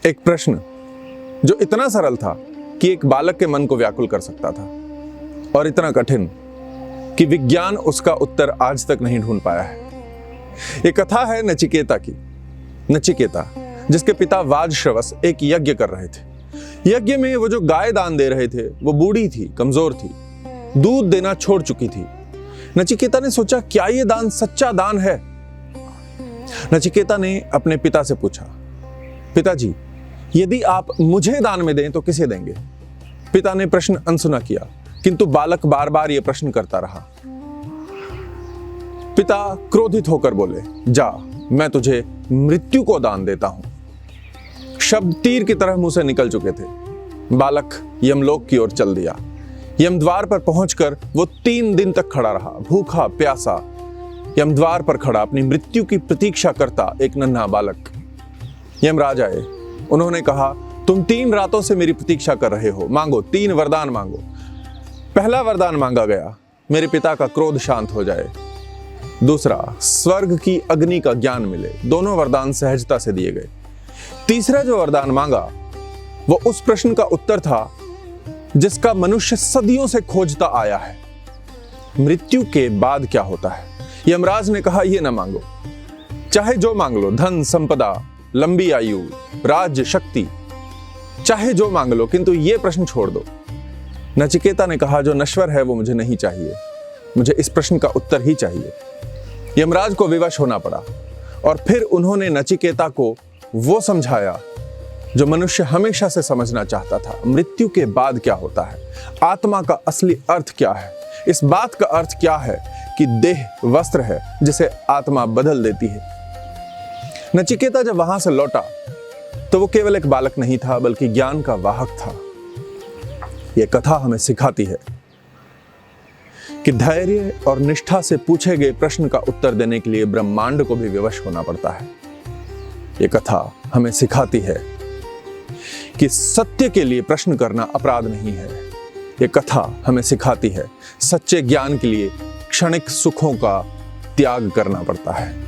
एक प्रश्न जो इतना सरल था कि एक बालक के मन को व्याकुल कर सकता था, और इतना कठिन कि विज्ञान उसका उत्तर आज तक नहीं ढूंढ पाया है। एक कथा है नचिकेता की। नचिकेता, जिसके पिता वाजश्रवस एक यज्ञ कर रहे थे। यज्ञ में वो जो गाय दान दे रहे थे वो बूढ़ी थी, कमजोर थी, दूध देना छोड़ चुकी थी। नचिकेता ने सोचा, क्या ये दान सच्चा दान है? नचिकेता ने अपने पिता से पूछा, पिताजी, यदि आप मुझे दान में दें तो किसे देंगे? पिता ने प्रश्न अनसुना किया, किंतु बालक बार बार यह प्रश्न करता रहा। पिता क्रोधित होकर बोले, जा, मैं तुझे मृत्यु को दान देता हूं। शब्द तीर की तरह मुंह से निकल चुके थे। बालक यमलोक की ओर चल दिया। यमद्वार पर पहुंचकर वो 3 दिन तक खड़ा रहा, भूखा प्यासा, यमद्वार पर खड़ा, अपनी मृत्यु की प्रतीक्षा करता एक नन्हा बालक। यमराज आए। उन्होंने कहा, तुम 3 रातों से मेरी प्रतीक्षा कर रहे हो, मांगो, 3 वरदान मांगो। पहला वरदान मांगा गया, मेरे पिता का क्रोध शांत हो जाए। दूसरा, स्वर्ग की अग्नि का ज्ञान मिले। दोनों वरदान सहजता से दिए गए। तीसरा जो वरदान मांगा वो उस प्रश्न का उत्तर था जिसका मनुष्य सदियों से खोजता आया है, मृत्यु के बाद क्या होता है। यमराज ने कहा, यह ना मांगो, चाहे जो मांग लो, धन संपदा, लंबी आयु, राज्य, शक्ति, चाहे जो मांग लो, किंतु यह प्रश्न छोड़ दो। नचिकेता ने कहा, जो नश्वर है वो मुझे नहीं चाहिए, मुझे इस प्रश्न का उत्तर ही चाहिए। यमराज को विवश होना पड़ा, और फिर उन्होंने नचिकेता को वो समझाया जो मनुष्य हमेशा से समझना चाहता था, मृत्यु के बाद क्या होता है, आत्मा का असली अर्थ क्या है। इस बात का अर्थ क्या है कि देह वस्त्र है जिसे आत्मा बदल देती है। नचिकेता जब वहां से लौटा तो वो केवल एक बालक नहीं था, बल्कि ज्ञान का वाहक था। यह कथा हमें सिखाती है कि धैर्य और निष्ठा से पूछे गए प्रश्न का उत्तर देने के लिए ब्रह्मांड को भी विवश होना पड़ता है। यह कथा हमें सिखाती है कि सत्य के लिए प्रश्न करना अपराध नहीं है। यह कथा हमें सिखाती है सच्चे ज्ञान के लिए क्षणिक सुखों का त्याग करना पड़ता है।